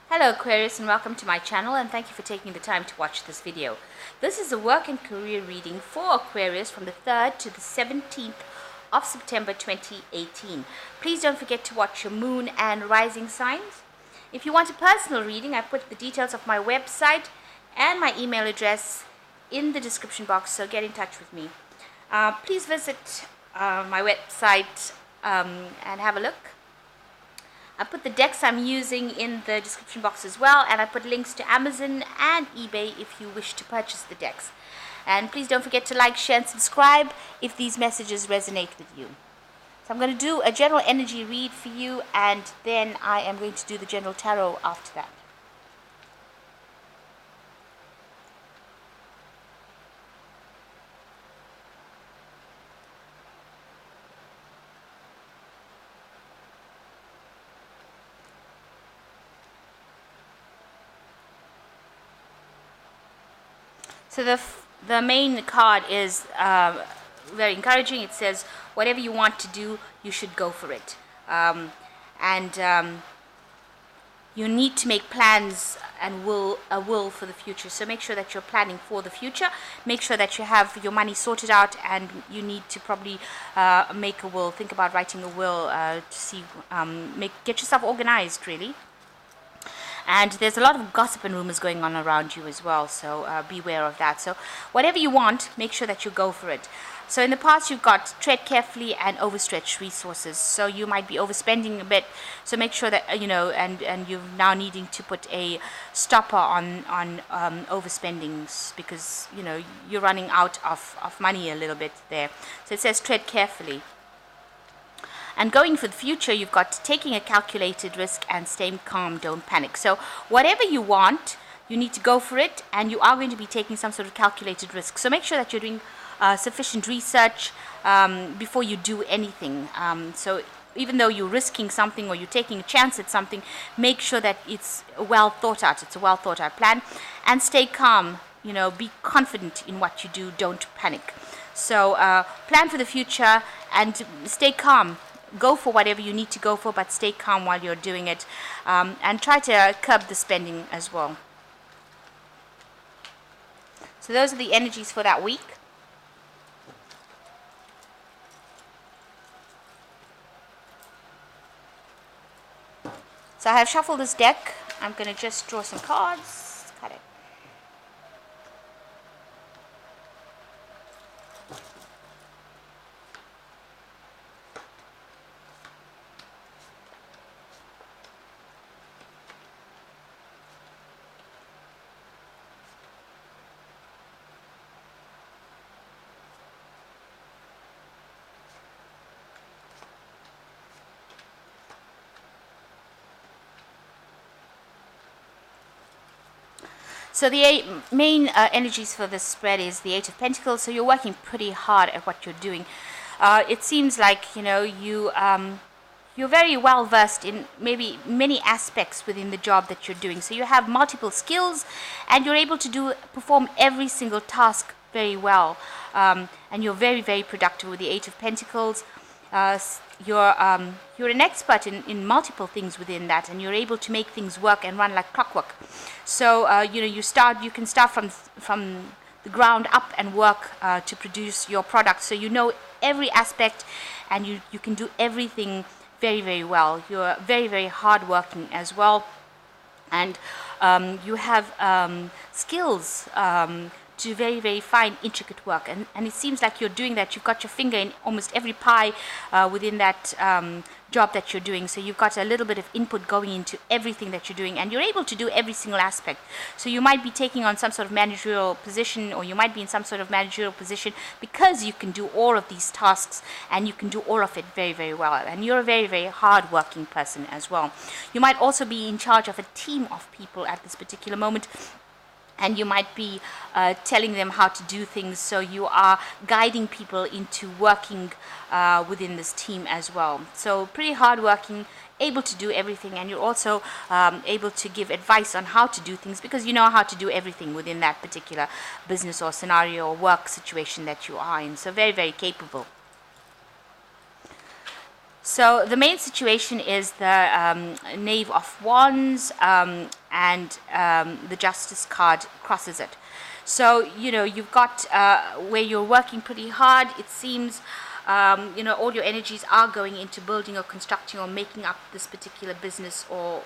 Hello Aquarius, and welcome to my channel, and thank you for taking the time to watch this video. This is a work and career reading for Aquarius from the 3rd to the 17th of September 2018. Please don't forget to watch your moon and rising signs. If you want a personal reading, I put the details of my website and my email address in the description box, so get in touch with me. Please visit my website and have a look. I put the decks I'm using in the description box as well, and I put links to Amazon and eBay if you wish to purchase the decks. And please don't forget to like, share and subscribe if these messages resonate with you. So I'm going to do a general energy read for you, and then I am going to do the general tarot after that. So the main card is very encouraging. It says, whatever you want to do, you should go for it. You need to make plans and a will for the future. So make sure that you're planning for the future. Make sure that you have your money sorted out, and you need to probably make a will. Think about writing a will to see, get yourself organized, really. And there's a lot of gossip and rumors going on around you as well, so beware of that. So whatever you want, make sure that you go for it. So in the past, you've got tread carefully and overstretch resources. So you might be overspending a bit. So make sure that, and you're now needing to put a stopper on overspendings, because, you're running out of money a little bit there. So it says tread carefully. And going for the future, you've got taking a calculated risk and staying calm, don't panic. So whatever you want, you need to go for it, and you are going to be taking some sort of calculated risk. So make sure that you're doing sufficient research before you do anything. So even though you're risking something or you're taking a chance at something, make sure that it's well thought out. It's a well thought out plan. And stay calm. Be confident in what you do. Don't panic. So plan for the future and stay calm. Go for whatever you need to go for, but stay calm while you're doing it, and try to curb the spending as well. So those are the energies for that week. So I have shuffled this deck. I'm going to just draw some cards. Cut it. So the main energies for this spread is the Eight of Pentacles. So you're working pretty hard at what you're doing. It seems like you're very well versed in maybe many aspects within the job that you're doing. So you have multiple skills, and you're able to perform every single task very well. And you're very, very productive with the Eight of Pentacles. You're an expert in multiple things within that, and you're able to make things work and run like clockwork. So you can start from the ground up and work to produce your product. So you know every aspect, and you can do everything very, very well. You're very, very hardworking as well, and you have skills to very, very fine, intricate work. And it seems like you're doing that. You've got your finger in almost every pie within that job that you're doing. So you've got a little bit of input going into everything that you're doing, and you're able to do every single aspect. So you might be taking on some sort of managerial position, or you might be in some sort of managerial position because you can do all of these tasks, and you can do all of it very, very well. And you're a very, very hard-working person as well. You might also be in charge of a team of people at this particular moment, and you might be telling them how to do things. So you are guiding people into working within this team as well. So pretty hardworking, able to do everything, and you're also able to give advice on how to do things, because you know how to do everything within that particular business or scenario or work situation that you are in. So very, very capable. So the main situation is the Knave of Wands, and the Justice card crosses it. So, you've got where you're working pretty hard. It seems, all your energies are going into building or constructing or making up this particular business, or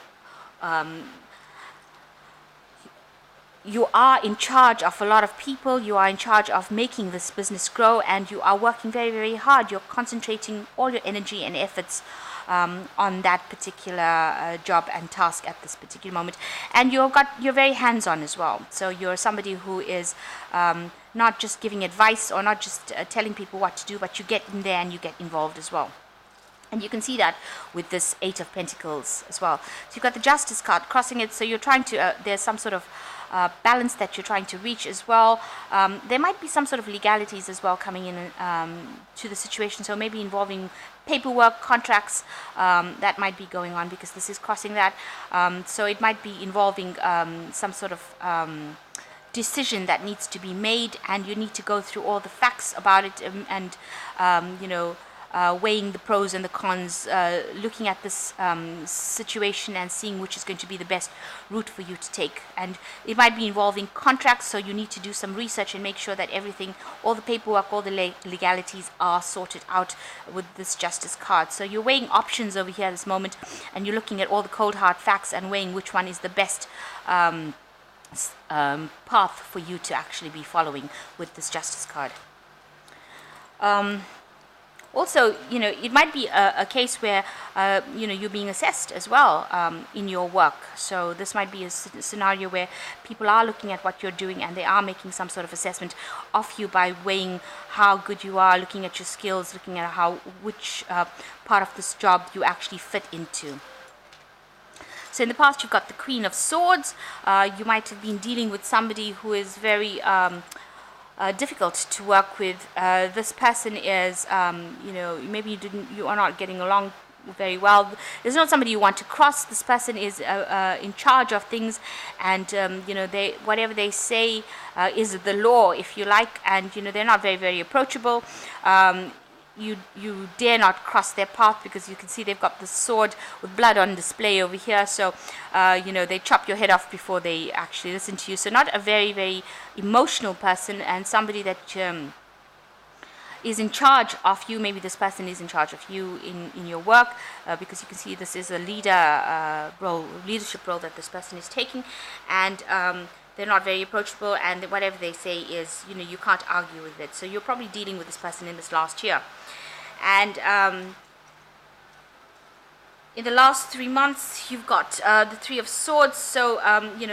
you are in charge of a lot of people. You are in charge of making this business grow, and you are working very, very hard. You're concentrating all your energy and efforts on that particular job and task at this particular moment. And you're very hands-on as well. So you're somebody who is not just giving advice or not just telling people what to do, but you get in there and you get involved as well. And you can see that with this Eight of Pentacles as well. So you've got the Justice card crossing it. So you're trying to, there's some sort of balance that you're trying to reach as well. There might be some sort of legalities as well coming in to the situation. So maybe involving paperwork, contracts, that might be going on, because this is crossing that. So it might be involving some sort of decision that needs to be made, and you need to go through all the facts about it, and weighing the pros and the cons, looking at this situation and seeing which is going to be the best route for you to take. And it might be involving contracts, so you need to do some research and make sure that everything, all the paperwork, all the legalities are sorted out with this Justice card. So you're weighing options over here at this moment, and you're looking at all the cold hard facts and weighing which one is the best path for you to actually be following with this Justice card. Also, it might be a case where, you're being assessed as well in your work. So this might be a scenario where people are looking at what you're doing, and they are making some sort of assessment of you by weighing how good you are, looking at your skills, looking at which part of this job you actually fit into. So in the past, you've got the Queen of Swords. You might have been dealing with somebody who is very difficult to work with. This person is, maybe you are not getting along very well. There's not somebody you want to cross. This person is in charge of things, and whatever they say is the law, if you like, and they're not very, very approachable. You dare not cross their path, because you can see they've got the sword with blood on display over here. So they chop your head off before they actually listen to you. So not a very, very emotional person, and somebody that is in charge of you. Maybe this person is in charge of you in your work, because you can see this is a leadership role that this person is taking, and they're not very approachable, and whatever they say is, you can't argue with it. So you're probably dealing with this person in this last year. And in the last 3 months, you've got the Three of Swords. So,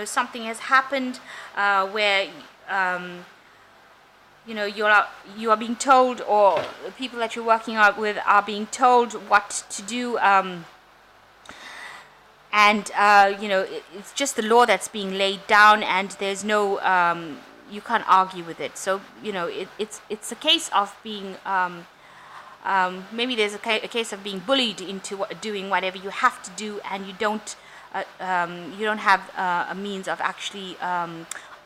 something has happened where, you are being told, or the people that you're working out with are being told what to do. And it's just the law that's being laid down, and there's no, you can't argue with it. So it's a case of being, maybe there's a case of being bullied into doing whatever you have to do, and you don't have a means of actually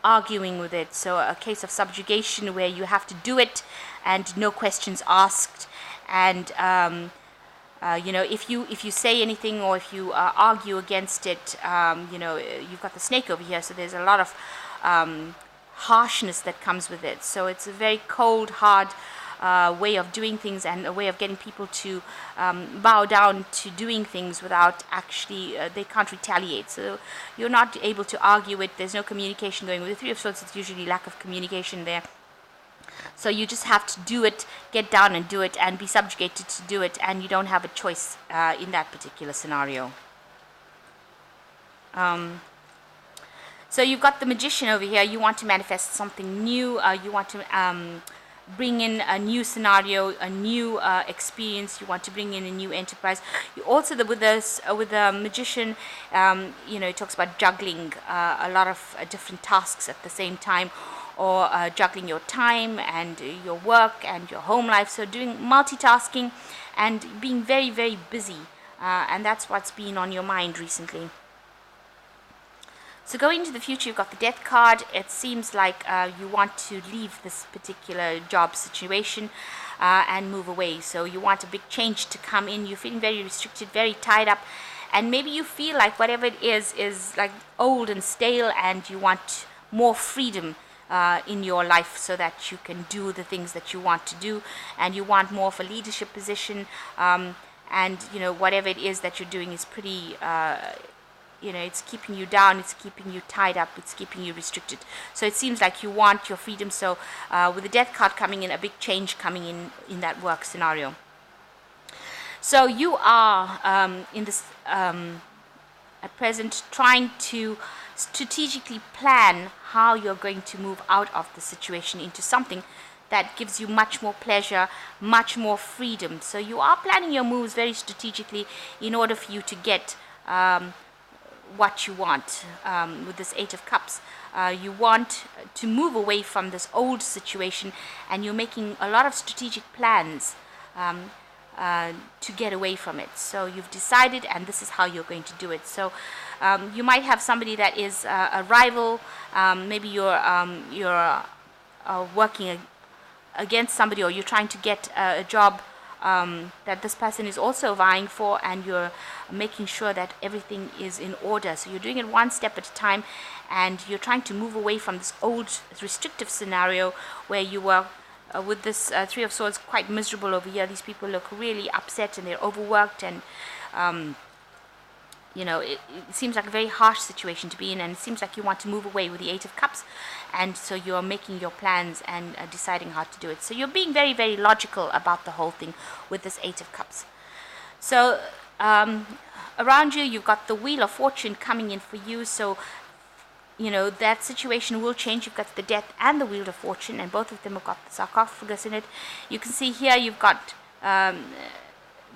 arguing with it. So a case of subjugation where you have to do it, and no questions asked, and if you say anything, or if you argue against it, you've got the snake over here. So there's a lot of harshness that comes with it. So it's a very cold, hard way of doing things, and a way of getting people to bow down to doing things without actually, they can't retaliate. So you're not able to argue it. There's no communication going with the Three of Swords. It's usually lack of communication there. So you just have to do it, get down and do it, and be subjugated to do it, and you don't have a choice in that particular scenario. So you've got the Magician over here. You want to manifest something new. You want to bring in a new scenario, a new experience. You want to bring in a new enterprise. You also, with the Magician, it talks about juggling a lot of different tasks at the same time, or juggling your time and your work and your home life. So doing multitasking and being very, very busy, and that's what's been on your mind recently. So going into the future, you've got the death card. It seems like you want to leave this particular job situation and move away. So you want a big change to come in. You're feeling very restricted, very tied up, and maybe you feel like whatever it is like old and stale, and you want more freedom in your life so that you can do the things that you want to do, and you want more of a leadership position, and whatever it is that you're doing is pretty it's keeping you down, it's keeping you tied up, it's keeping you restricted. So it seems like you want your freedom. So with the death card coming in, a big change coming in that work scenario. So you are in this at present trying to strategically plan how you're going to move out of the situation into something that gives you much more pleasure, much more freedom. So you are planning your moves very strategically in order for you to get what you want. With this Eight of Cups, you want to move away from this old situation, and you're making a lot of strategic plans to get away from it. So you've decided, and this is how you're going to do it. So you might have somebody that is a rival. Maybe you're working against somebody, or you're trying to get a job that this person is also vying for, and you're making sure that everything is in order. So you're doing it one step at a time, and you're trying to move away from this old restrictive scenario where you were with this Three of Swords quite miserable over here. These people look really upset, and they're overworked, and it seems like a very harsh situation to be in, and it seems like you want to move away with the Eight of Cups, and so you're making your plans and deciding how to do it. So you're being very, very logical about the whole thing with this Eight of Cups. So around you, you've got the Wheel of Fortune coming in for you. So that situation will change. You've got the Death and the Wheel of Fortune, and both of them have got the sarcophagus in it. You can see here you've got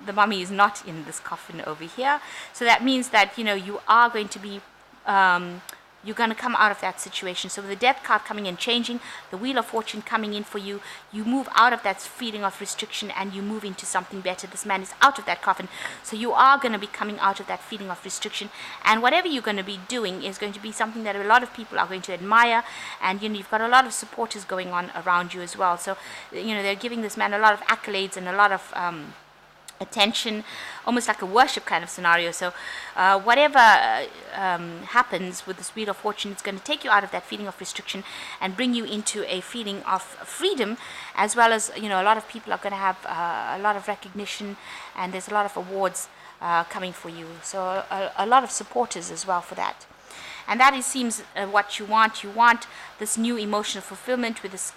the mummy is not in this coffin over here. So that means that you are going to be you're going to come out of that situation. So with the Death card coming in, changing, the Wheel of Fortune coming in for you, you move out of that feeling of restriction and you move into something better. This man is out of that coffin, so you are going to be coming out of that feeling of restriction, and whatever you're going to be doing is going to be something that a lot of people are going to admire, and you've got a lot of supporters going on around you as well. So they're giving this man a lot of accolades and a lot of attention, almost like a worship kind of scenario. So whatever happens with this Wheel of Fortune, it's going to take you out of that feeling of restriction and bring you into a feeling of freedom, as well as a lot of people are going to have a lot of recognition, and there's a lot of awards coming for you. So a lot of supporters as well for that. And that seems what you want. You want this new emotional fulfillment with this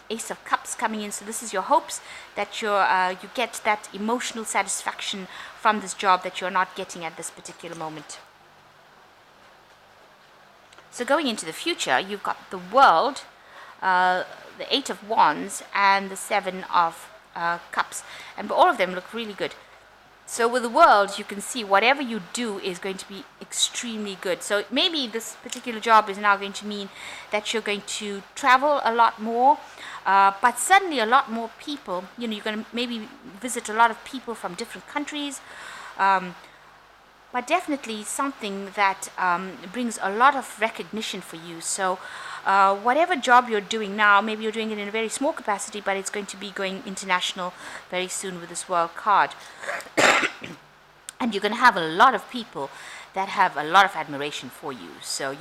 Ace of Cups coming in. So this is your hopes that you get that emotional satisfaction from this job that you're not getting at this particular moment. So going into the future, you've got the World, the Eight of Wands, and the Seven of Cups, and all of them look really good. So with the World, you can see whatever you do is going to be extremely good. So maybe this particular job is now going to mean that you're going to travel a lot more, but suddenly a lot more people, you're going to maybe visit a lot of people from different countries, but definitely something that brings a lot of recognition for you. So whatever job you're doing now, maybe you're doing it in a very small capacity, but it's going to be going international very soon with this World card. And you're going to have a lot of people that have a lot of admiration for you. So,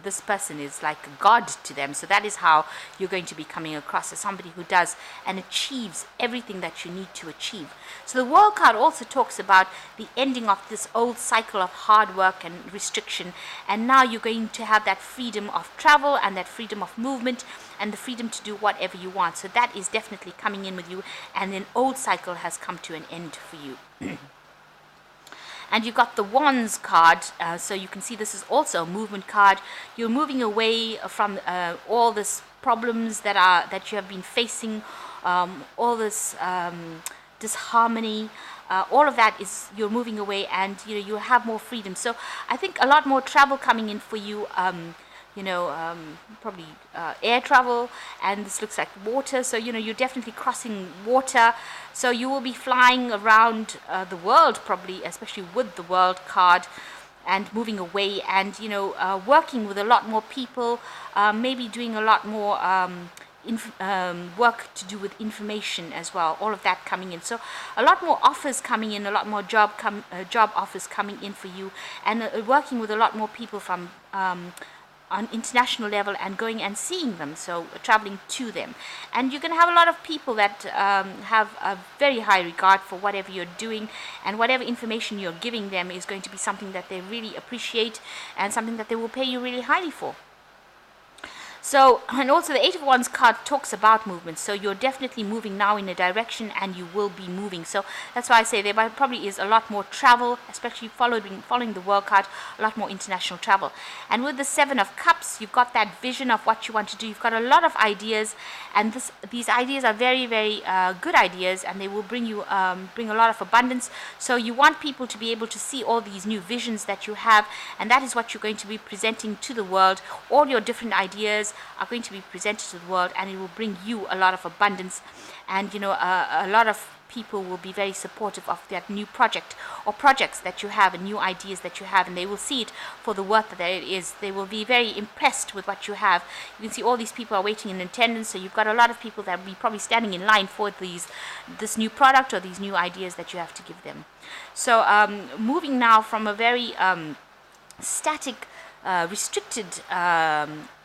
this person is like a god to them. So that is how you're going to be coming across as somebody who does and achieves everything that you need to achieve. So the World card also talks about the ending of this old cycle of hard work and restriction. And now you're going to have that freedom of travel and that freedom of movement and the freedom to do whatever you want. So that is definitely coming in with you. And an old cycle has come to an end for you. And you've got the Wands card, so you can see this is also a movement card. You're moving away from all these problems that you have been facing, all this disharmony. All of that is you're moving away, and you have more freedom. So I think a lot more travel coming in for you. Probably air travel, and this looks like water, so you're definitely crossing water, so you will be flying around the world, probably, especially with the World card. and moving away, and working with a lot more people, maybe doing a lot more work to do with information as well, all of that coming in. So a lot more offers coming in, a lot more job offers coming in for you, and working with a lot more people from on international level, and going and seeing them, so traveling to them. And you're going to have a lot of people that have a very high regard for whatever you're doing, and whatever information you're giving them is going to be something that they really appreciate, and something that they will pay you really highly for. So, and also the Eight of Wands card talks about movement. So you're definitely moving now in a direction, and you will be moving. So that's why I say there probably is a lot more travel, especially following the World card, a lot more international travel. And with the Seven of Cups, you've got that vision of what you want to do. You've got a lot of ideas, and these ideas are very, very good ideas, and they will bring a lot of abundance. So you want people to be able to see all these new visions that you have, and that is what you're going to be presenting to the world. All your different ideas are going to be presented to the world, and it will bring you a lot of abundance. And a lot of people will be very supportive of that new project or projects that you have, and new ideas that you have, and they will see it for the worth that it is. They will be very impressed with what you have. You can see all these people are waiting in attendance, so you've got a lot of people that will be probably standing in line for this new product or these new ideas that you have to give them. So moving now from a very static, restricted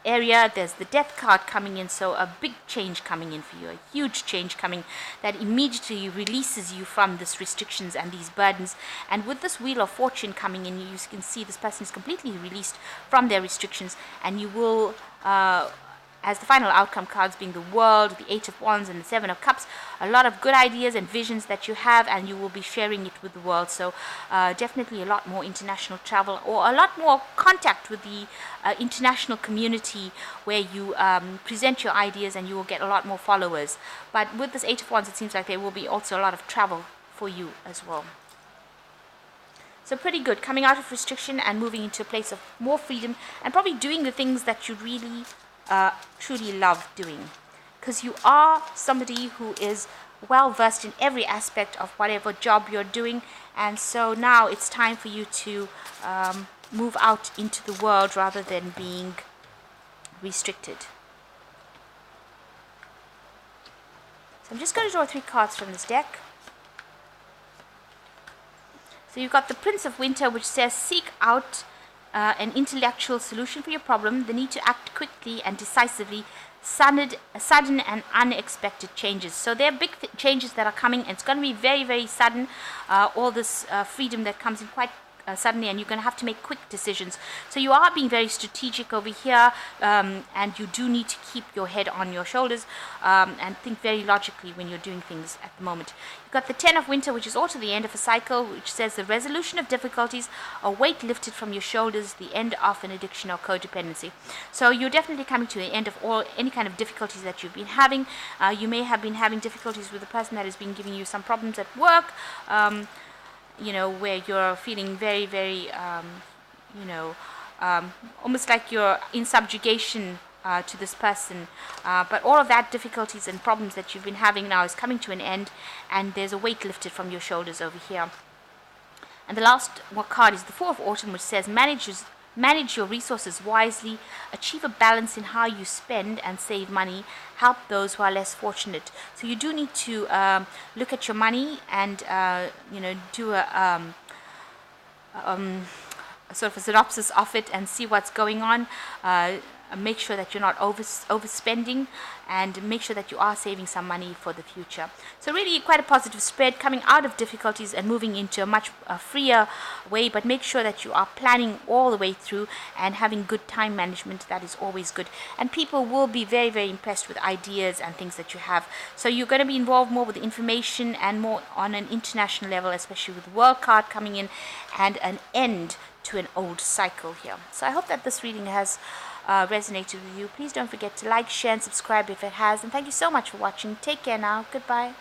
area, there's the Death card coming in. So a big change coming in for you, a huge change coming that immediately releases you from these restrictions and these burdens. And with this Wheel of Fortune coming in, you can see this person is completely released from their restrictions, and you will as the final outcome cards being the World, the Eight of Wands, and the Seven of Cups, a lot of good ideas and visions that you have, and you will be sharing it with the world. So definitely a lot more international travel, or a lot more contact with the international community, where you present your ideas, and you will get a lot more followers. But with this Eight of Wands, it seems like there will be also a lot of travel for you as well. So pretty good, coming out of restriction and moving into a place of more freedom, and probably doing the things that you really truly love doing, because you are somebody who is well versed in every aspect of whatever job you're doing. And so now it's time for you to move out into the world rather than being restricted. So I'm just going to draw 3 cards from this deck. So you've got the Prince of Winter, which says seek out an intellectual solution for your problem, the need to act quickly and decisively, sudden and unexpected changes. So there are big changes that are coming, and it's going to be very, very sudden. All this freedom that comes in quite suddenly, and you're going to have to make quick decisions. So you are being very strategic over here, and you do need to keep your head on your shoulders and think very logically when you're doing things at the moment. You've got the Ten of Winter, which is also the end of a cycle, which says the resolution of difficulties, a weight lifted from your shoulders, the end of an addiction or codependency. So you're definitely coming to the end of any kind of difficulties that you've been having. You may have been having difficulties with the person that has been giving you some problems at work, where you're feeling very, very, almost like you're in subjugation to this person. But all of that difficulties and problems that you've been having now is coming to an end, and there's a weight lifted from your shoulders over here. And the last card is the Four of Autumn, which says manage your resources wisely, achieve a balance in how you spend and save money, help those who are less fortunate. So you do need to look at your money and do a sort of a synopsis of it and see what's going on. Make sure that you're not overspending, and make sure that you are saving some money for the future. So really quite a positive spread, coming out of difficulties and moving into a much freer way. But make sure that you are planning all the way through and having good time management. That is always good, and people will be very, very impressed with ideas and things that you have. So you're going to be involved more with information and more on an international level, especially with the World card coming in and an end to an old cycle here. So I hope that this reading has resonated with you. Please don't forget to like, share, and subscribe if it has. And thank you so much for watching. Take care now. Goodbye.